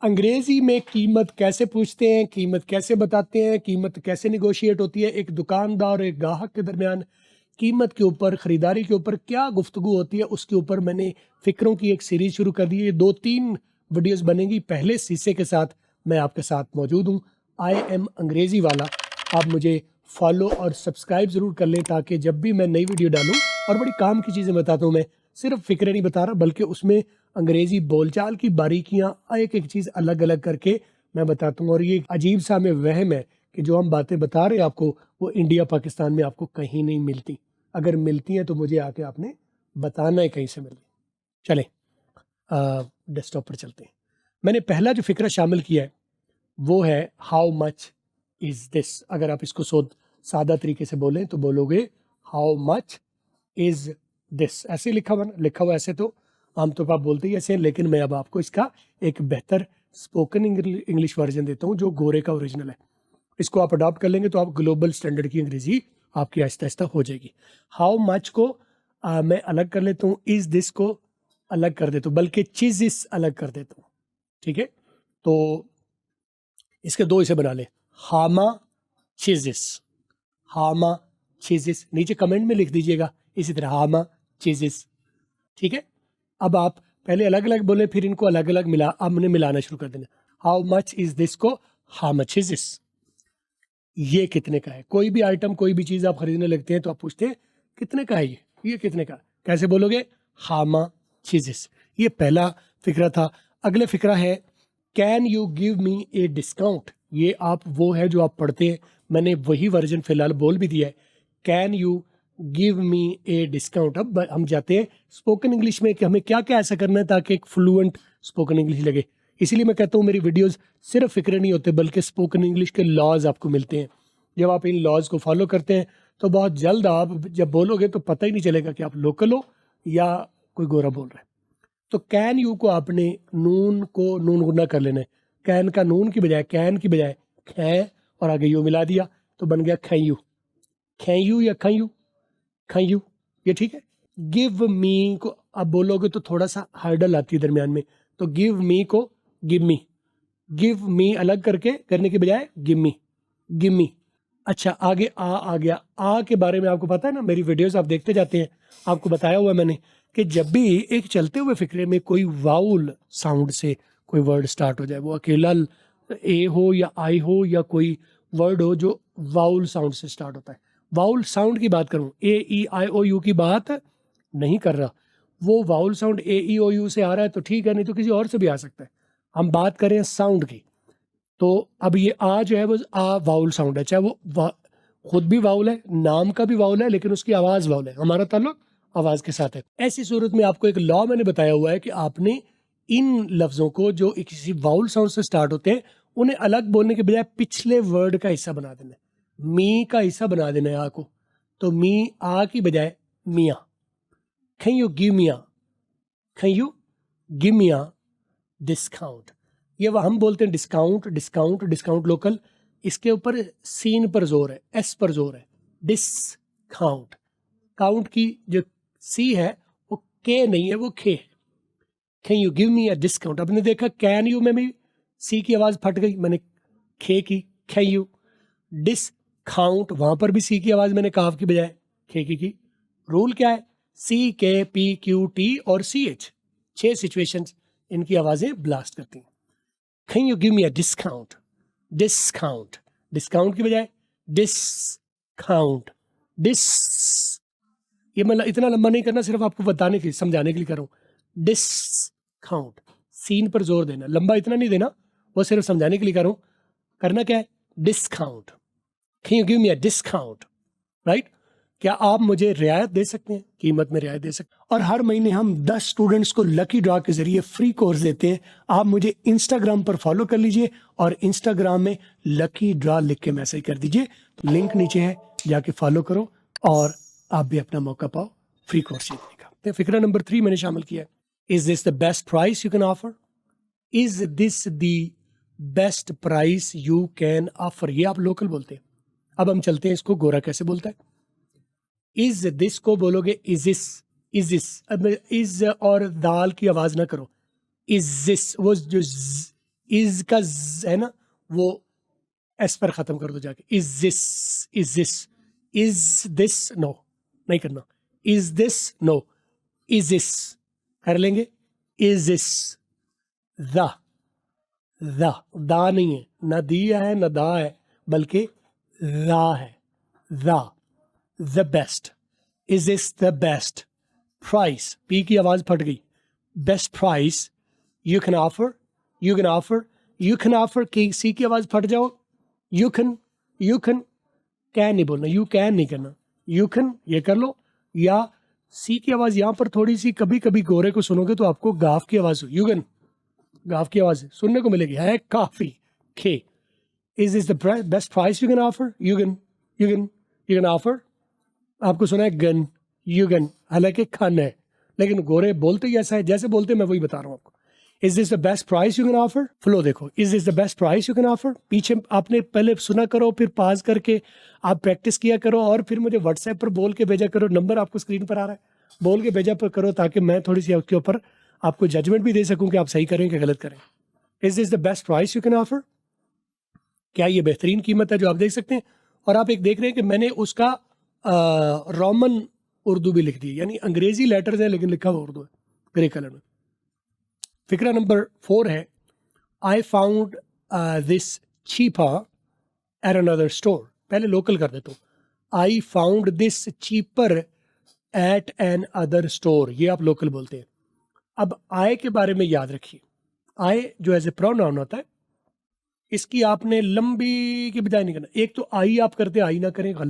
अंग्रेजी में कीमत कैसे पूछते हैं, कीमत कैसे बताते हैं, कीमत कैसे निगोशिएट होती है, एक दुकानदार और एक ग्राहक के दरमियान कीमत के ऊपर, ख़रीदारी के ऊपर क्या गुफ्तगू होती है, उसके ऊपर मैंने फ़िक्रों की एक सीरीज़ शुरू कर दी है। 2-3 वीडियोस बनेंगी। पहले शीशे के साथ मैं आपके साथ मौजूद हूँ, आई एम अंग्रेज़ी वाला। आप मुझे फॉलो और सब्सक्राइब ज़रूर कर लें ताकि जब भी मैं नई वीडियो डालूँ, और बड़ी काम की चीज़ें बताता हूँ मैं, सिर्फ फ़िक्रें नहीं बता रहा बल्कि उसमें अंग्रेज़ी बोलचाल की बारीकियाँ एक एक चीज़ अलग अलग करके मैं बताता हूँ। और ये अजीब सा हमें वहम है कि जो हम बातें बता रहे हैं आपको, वो इंडिया पाकिस्तान में आपको कहीं नहीं मिलती। अगर मिलती हैं तो मुझे आके आपने बताना है कहीं से मिल रही। चलें डेस्कटॉप पर चलते हैं। मैंने पहला जो फ़िक्रा शामिल किया है वो है हाउ मच इज़ दिस। अगर आप इसको सादा तरीके से बोलें तो बोलोगे हाउ मच इज़ दिस। ऐसे लिखा हुआ ऐसे तो आमतौर पर आप बोलते ही ऐसे हैं, लेकिन मैं अब आपको इसका एक बेहतर स्पोकन इंग्लिश वर्जन देता हूँ जो गोरे का ओरिजिनल है। इसको आप अडॉप्ट कर लेंगे तो आप ग्लोबल स्टैंडर्ड की अंग्रेजी आपकी आहिस्ता आहिस्ता हो जाएगी। हाउ मच को मैं अलग कर लेता हूँ, इज़ दिस को अलग कर देता हूँ, बल्कि चीज़ इस अलग कर देता हूँ। ठीक है, तो इसके दो इसे बना ले, हामा चीज़िस, हामा चीज़िस। नीचे कमेंट में लिख दीजिएगा इसी तरह हामा चीज़िस। ठीक है, अब आप पहले अलग अलग बोले फिर इनको अलग अलग हमने मिलाना शुरू कर देना। हाउ मच इज़ दिस को हाउ मच इज़ दिस, ये कितने का है। कोई भी आइटम, कोई भी चीज़ आप खरीदने लगते हैं तो आप पूछते हैं कितने का है ये कितने का। कैसे बोलोगे, हामा चीज़िस। ये पहला फिक्रा था। अगले फिक्रा है can you give me a discount. ये आप वो है जो आप पढ़ते हैं, मैंने वही वर्जन फिलहाल बोल भी दिया है, can you give me a discount. अब हम जाते हैं स्पोकन इंग्लिश में कि हमें क्या क्या ऐसा करना है ताकि एक फ्लुएंट स्पोकन इंग्लिश लगे। इसीलिए मैं कहता हूँ मेरी वीडियोस सिर्फ फिक्रे नहीं होते बल्कि स्पोकन इंग्लिश के लॉज आपको मिलते हैं। जब आप इन लॉज को फॉलो करते हैं तो बहुत जल्द आप जब बोलोगे तो पता ही नहीं चलेगा कि आप लोकल हो या कोई गोरा बोल रहा है। तो कैन यू को आपने नून को नून गुना कर लेना है। कैन का नून की बजाय, कैन की बजाय खे और आगे यू मिला दिया तो बन गया खैयू। खैयू या खैयू, खैयू, ये ठीक है। गिव मी को आप बोलोगे तो थोड़ा सा हर्डल आती है दरमियान में, तो गिव मी को गिव मी, गिव मी अलग करके करने के बजाय गिव मी, गिव मी। अच्छा, आगे आ गया। आ के बारे में आपको पता है ना, मेरी वीडियोस आप देखते जाते हैं, आपको बताया हुआ मैंने कि जब भी एक चलते हुए फिक्रे में कोई वाउल साउंड से कोई वर्ड स्टार्ट हो जाए, वो अकेला ए हो या आई हो या कोई वर्ड हो जो वाउल साउंड से स्टार्ट होता है। वाउल साउंड की बात करूं, ए ई आई ओ यू की बात नहीं कर रहा। वो vowel sound A E O U से आ रहा है तो ठीक है, नहीं तो किसी और से भी आ सकता है। हम बात करें साउंड की, तो अब ये आ जो है वो आ वाउल साउंड है, चाहे वो खुद भी वाउल है, नाम का भी वाउल है, लेकिन उसकी आवाज़ वाउल है। हमारा ताल्लुक आवाज़ के साथ है। ऐसी सूरत में आपको एक लॉ मैंने बताया हुआ है कि आपने इन लफ्ज़ों को जो किसी वाउल साउंड से स्टार्ट होते हैं उन्हें अलग बोलने के बजाय पिछले वर्ड का हिस्सा बना देना है। मी का हिस्सा बना देना है आ को, तो मी आ की बजाय मियाँ। कैन यू गिव मियाँ, कैन यू गिव मियाँ डिस्काउंट। ये वह हम बोलते हैं डिस्काउंट, डिस्काउंट, डिस्काउंट लोकल। इसके ऊपर सीन पर जोर है, एस पर जोर है। डिस्काउंट, काउंट की जो सी है वो के नहीं है, वो खे है। Can you give me a discount. आपने देखा कैन यू में भी सी की आवाज़ फट गई, मैंने खे की, कैन यू। डिस्काउंट, वहां पर भी सी की आवाज़ मैंने काफ की बजाय खे की। रूल क्या है, सी के पी क्यू टी और सी एच, 6 सिचुएशंस इनकी आवाज़ें ब्लास्ट करती हैं। Can you give me a discount, discount, discount की बजाय डिस्काउंट, डिस। ये मतलब इतना लंबा नहीं करना, सिर्फ आपको बताने के समझाने के लिए कर रहा हूँ। डिस्काउंट, सीन पर जोर देना, लंबा इतना नहीं देना, वो सिर्फ समझाने के लिए कर रहा हूँ। करना क्या है, discount. Can you give me a discount, right. क्या आप मुझे रियायत दे सकते हैं, कीमत में रियायत दे सकते हैं। और हर महीने हम 10 स्टूडेंट्स को लकी ड्रॉ के जरिए फ्री कोर्स देते हैं। आप मुझे इंस्टाग्राम पर फॉलो कर लीजिए और इंस्टाग्राम में लकी ड्रॉ लिख के मैसेज कर दीजिए, लिंक नीचे है, जाके फॉलो करो और आप भी अपना मौका पाओ फ्री कोर्स जीतने का। तो फिक्रा नंबर 3 मैंने शामिल किया है, is this the best price you can offer. Is this the best price you can offer. ये आप लोकल बोलते हैं। अब हम चलते हैं इसको गोरा कैसे बोलता है। इज दिस को बोलोगे इज दिस, इज दिस। अब इज और दाल की आवाज ना करो, इज दिस। वो जो इज का है ना, वो एस पर खत्म कर दो जाके, इज दिस नो नहीं करना, is this no, is this कर लेंगे, इज दिस द दा नहीं है, न दिया है न दा है, बल्कि दा है, the best, is this the best price, P की आवाज फट गई, best price you can offer, you can offer, you can offer की सी की आवाज फट जाओ, यू कैन कैन नहीं बोलना, यू कैन नहीं करना, यू कैन ये कर लो, या सी की आवाज यहां पर थोड़ी सी कभी कभी गोरे को सुनोगे तो आपको गाफ की आवाज, यू कैन गाफ की आवाज सुनने को मिलेगी, है काफी खे, is this the best price you can offer, you can offer, आपको सुना है गन, यू कैन, हालांकि खन है लेकिन गोरे बोलते ही ऐसा है, जैसे बोलते मैं वही बता रहा हूँ आपको। Is this the best price you can offer, flow देखो, is this the best price you can offer, पीछे आपने पहले सुना करो, फिर पास करके आप प्रैक्टिस किया करो, और फिर मुझे व्हाट्सएप पर बोल के भेजा करो, नंबर आपको स्क्रीन पर आ रहा है, बोल के भेजा पर करो, ताकि मैं थोड़ी सी उसके ऊपर आपको जजमेंट भी दे सकूं कि आप सही करें कि गलत करें। Is this the best price you can offer, क्या ये बेहतरीन कीमत है जो आप देख सकते हैं। और आप एक देख रहे हैं कि मैंने उसका रोमन उर्दू भी लिख दी, यानी अंग्रेजी लेटर्स है लेकिन लिखा हुआ उर्दू है ग्रे कलर में। फिक्रा नंबर 4 है, I found this cheaper at another स्टोर, पहले लोकल कर देता हूँ, I found this cheaper at an other store, ये आप लोकल बोलते हैं। अब आई के बारे में याद रखिए, आई जो एज ए प्रोनाउन होता है, इसकी आपने लंबी की बजाय नहीं करना, एक तो आई आप करते आई ना करें, गलत